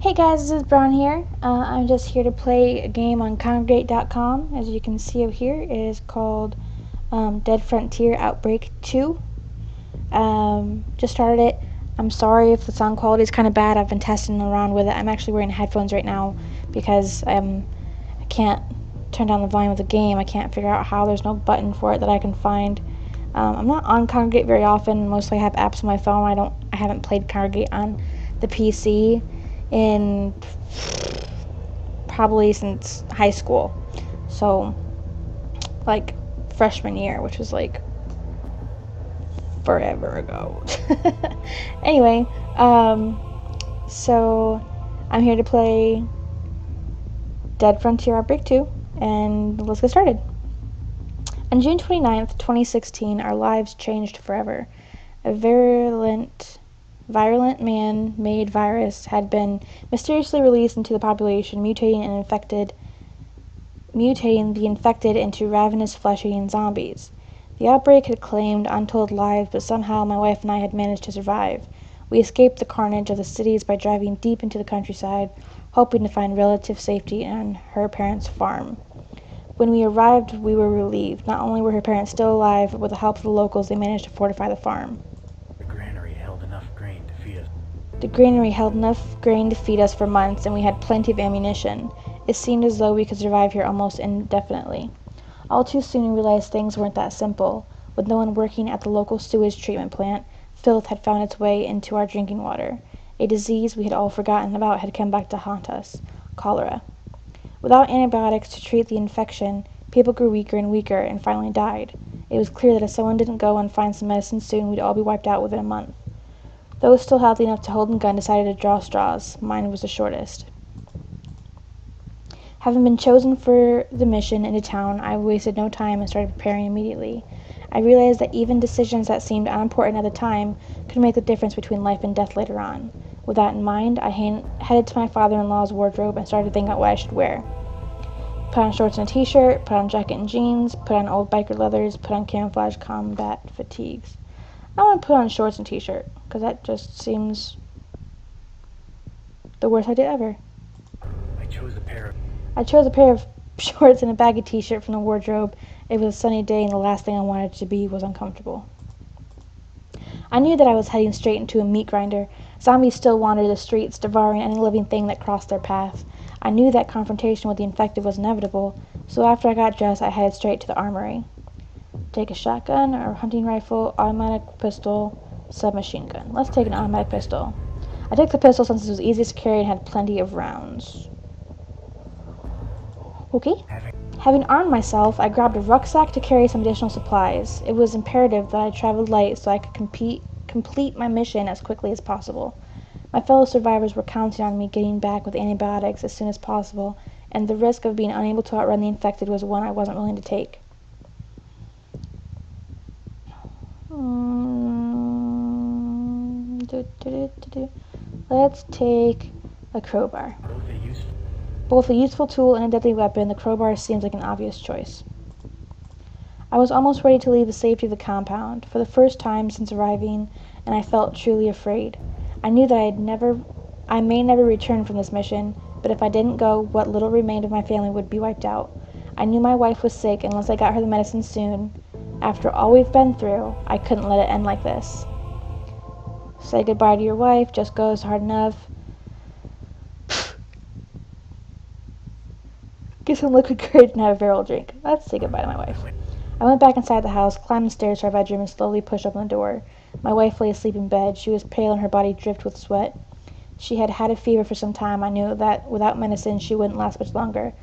Hey guys, this is Brown here. I'm just here to play a game on Congregate.com. As you can see up here, it is called Dead Frontier Outbreak 2. Just started it. I'm sorry if the sound quality is kind of bad. I've been testing around with it. I'm actually wearing headphones right now because I can't turn down the volume of the game. I can't figure out how. There's no button for it that I can find. I'm not on Congregate very often. Mostly I have apps on my phone. I haven't played Congregate on the PC in probably since high school. So, like freshman year, which was like forever ago. Anyway, so I'm here to play Dead Frontier Outbreak 2, and let's get started. On June 29th, 2016, our lives changed forever. A virulent man-made virus had been mysteriously released into the population, mutating the infected into ravenous flesh-eating zombies. The outbreak had claimed untold lives, but somehow my wife and I had managed to survive. We escaped the carnage of the cities by driving deep into the countryside, hoping to find relative safety on her parents' farm. When we arrived, we were relieved. Not only were her parents still alive, but with the help of the locals, they managed to fortify the farm. The granary held enough grain to feed us for months, and we had plenty of ammunition. It seemed as though we could survive here almost indefinitely. All too soon we realized things weren't that simple. With no one working at the local sewage treatment plant, filth had found its way into our drinking water. A disease we had all forgotten about had come back to haunt us: cholera. Without antibiotics to treat the infection, people grew weaker and weaker and finally died. It was clear that if someone didn't go and find some medicine soon, we'd all be wiped out within a month. Those still healthy enough to hold a gun decided to draw straws. Mine was the shortest. Having been chosen for the mission into town, I wasted no time and started preparing immediately. I realized that even decisions that seemed unimportant at the time could make the difference between life and death later on. With that in mind, I headed to my father-in-law's wardrobe and started thinking about what I should wear. Put on shorts and a t-shirt, put on jacket and jeans, put on old biker leathers, put on camouflage combat fatigues. I want to put on shorts and t-shirt, because that just seems the worst idea ever. I chose a pair of shorts and a baggy t-shirt from the wardrobe. It was a sunny day, and the last thing I wanted to be was uncomfortable. I knew that I was heading straight into a meat grinder. Zombies still wandered the streets, devouring any living thing that crossed their path. I knew that confrontation with the infected was inevitable, so after I got dressed, I headed straight to the armory. Take a shotgun or hunting rifle, automatic pistol, submachine gun. Let's take an automatic pistol. I took the pistol since it was easiest to carry and had plenty of rounds. Okay. Having armed myself, I grabbed a rucksack to carry some additional supplies. It was imperative that I traveled light so I could complete my mission as quickly as possible. My fellow survivors were counting on me getting back with antibiotics as soon as possible, and the risk of being unable to outrun the infected was one I wasn't willing to take. Let's take a crowbar. Both a useful tool and a deadly weapon, the crowbar seems like an obvious choice. I was almost ready to leave the safety of the compound, for the first time since arriving, and I felt truly afraid. I knew that I may never return from this mission, but if I didn't go, what little remained of my family would be wiped out. I knew my wife was sick, and unless I got her the medicine soon, after all we've been through, I couldn't let it end like this. Say goodbye to your wife just goes hard enough. Get some liquid courage and have a barrel drink. Let's say goodbye to my wife. I went back inside the house, climbed the stairs to our bedroom, and slowly pushed open the door. My wife lay asleep in bed. She was pale and her body dripped with sweat. She had had a fever for some time. I knew that without medicine she wouldn't last much longer.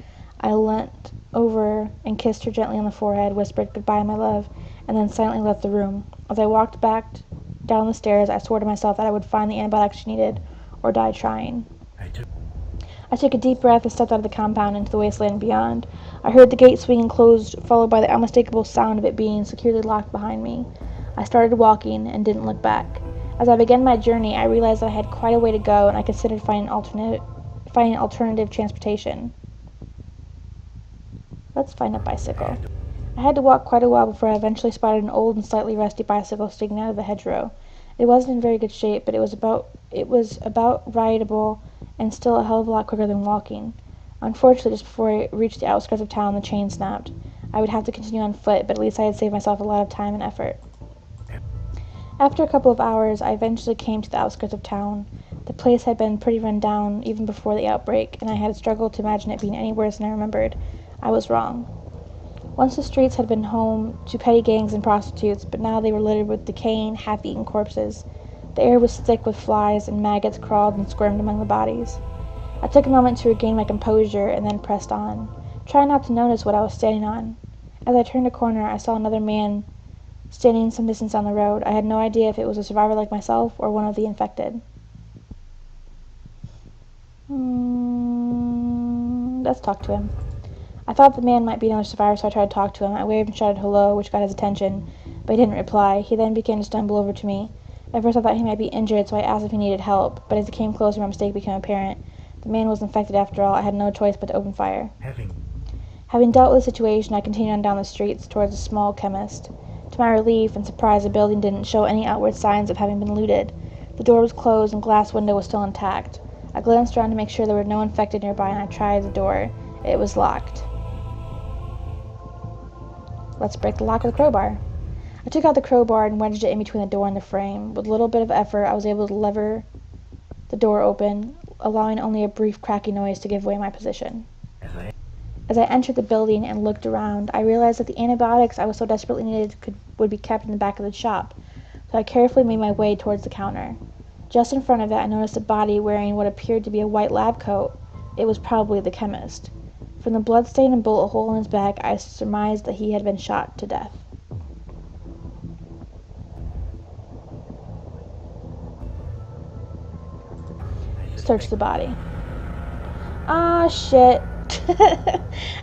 I leant over and kissed her gently on the forehead, whispered goodbye, my love, and then silently left the room. As I walked back down the stairs, I swore to myself that I would find the antibiotics she needed, or die trying. I took a deep breath and stepped out of the compound into the wasteland and beyond. I heard the gate swing and close, followed by the unmistakable sound of it being securely locked behind me. I started walking and didn't look back. As I began my journey, I realized that I had quite a way to go, and I considered finding alternative transportation. Let's find a bicycle. I had to walk quite a while before I eventually spotted an old and slightly rusty bicycle sticking out of the hedgerow. It wasn't in very good shape, but it was about rideable and still a hell of a lot quicker than walking. Unfortunately, just before I reached the outskirts of town, the chain snapped. I would have to continue on foot, but at least I had saved myself a lot of time and effort. After a couple of hours, I eventually came to the outskirts of town. The place had been pretty run down even before the outbreak, and I had struggled to imagine it being any worse than I remembered. I was wrong. Once the streets had been home to petty gangs and prostitutes, but now they were littered with decaying, half-eaten corpses. The air was thick with flies, and maggots crawled and squirmed among the bodies. I took a moment to regain my composure and then pressed on, trying not to notice what I was standing on. As I turned a corner, I saw another man standing some distance down the road. I had no idea if it was a survivor like myself or one of the infected. Let's talk to him. I thought the man might be another survivor, so I tried to talk to him. I waved and shouted hello, which got his attention, but he didn't reply. He then began to stumble over to me. At first I thought he might be injured, so I asked if he needed help, but as he came closer, my mistake became apparent. The man was infected after all. I had no choice but to open fire. Having dealt with the situation, I continued on down the streets towards a small chemist. To my relief and surprise, the building didn't show any outward signs of having been looted. The door was closed and the glass window was still intact. I glanced around to make sure there were no infected nearby, and I tried the door. It was locked. Let's break the lock with a crowbar. I took out the crowbar and wedged it in between the door and the frame. With a little bit of effort, I was able to lever the door open, allowing only a brief cracking noise to give away my position. As I entered the building and looked around, I realized that the antibiotics I was so desperately needed would be kept in the back of the shop, so I carefully made my way towards the counter. Just in front of it, I noticed a body wearing what appeared to be a white lab coat. It was probably the chemist. From the bloodstain and bullet hole in his back, I surmised that he had been shot to death. Search the body. Ah, shit.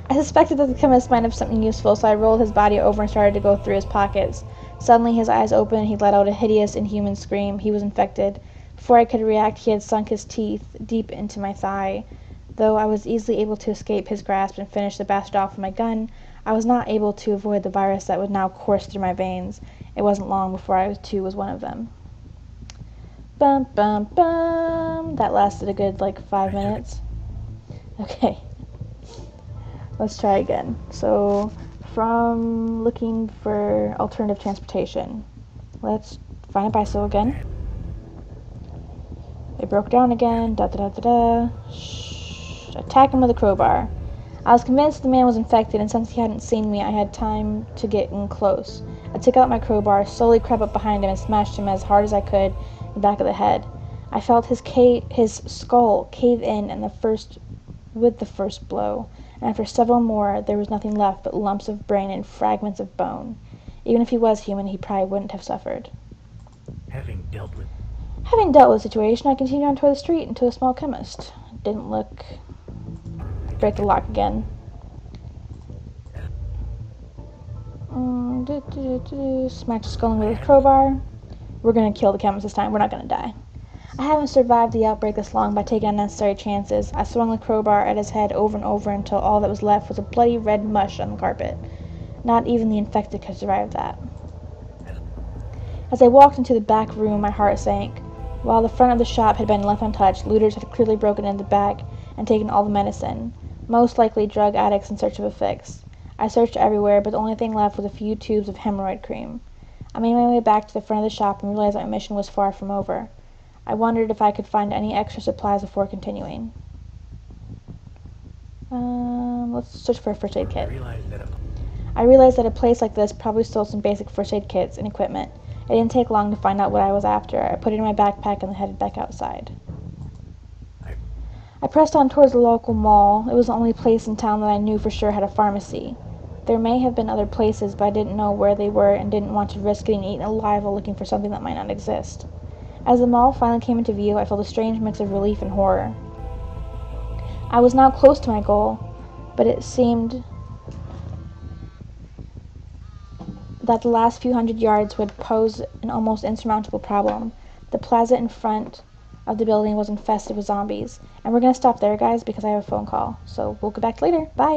I suspected that the chemist might have something useful, so I rolled his body over and started to go through his pockets. Suddenly, his eyes opened and he let out a hideous, inhuman scream. He was infected. Before I could react, he had sunk his teeth deep into my thigh. Though I was easily able to escape his grasp and finish the bastard off with my gun, I was not able to avoid the virus that would now course through my veins. It wasn't long before I, too, was one of them. Bum, bum, bum. That lasted a good, 5 minutes. Okay. Let's try again. So, from looking for alternative transportation, let's find a bicycle again. It broke down again. Da da da da da. Shh. Attack him with a crowbar. I was convinced the man was infected, and since he hadn't seen me, I had time to get in close. I took out my crowbar, slowly crept up behind him, and smashed him as hard as I could in the back of the head. I felt his skull cave in with the first blow, and after several more, there was nothing left but lumps of brain and fragments of bone. Even if he was human, he probably wouldn't have suffered. Having dealt with the situation, I continued on toward the street into a small chemist. Didn't look. Break the lock again. Smacked his skull with a crowbar. We're gonna kill the chemist this time. We're not gonna die. I haven't survived the outbreak this long by taking unnecessary chances. I swung the crowbar at his head over and over until all that was left was a bloody red mush on the carpet. Not even the infected could survive that. As I walked into the back room, my heart sank. While the front of the shop had been left untouched, looters had clearly broken into the back and taken all the medicine. Most likely drug addicts in search of a fix. I searched everywhere, but the only thing left was a few tubes of hemorrhoid cream. I made my way back to the front of the shop and realized that my mission was far from over. I wondered if I could find any extra supplies before continuing. Let's search for a first aid kit. I realized that a place like this probably sold some basic first aid kits and equipment. It didn't take long to find out what I was after. I put it in my backpack and headed back outside. I pressed on towards the local mall. It was the only place in town that I knew for sure had a pharmacy. There may have been other places, but I didn't know where they were and didn't want to risk getting eaten alive while looking for something that might not exist. As the mall finally came into view, I felt a strange mix of relief and horror. I was now close to my goal, but it seemed that the last few hundred yards would pose an almost insurmountable problem. The plaza in front of the building was infested with zombies. And we're going to stop there, guys, because I have a phone call. So we'll go back later. Bye!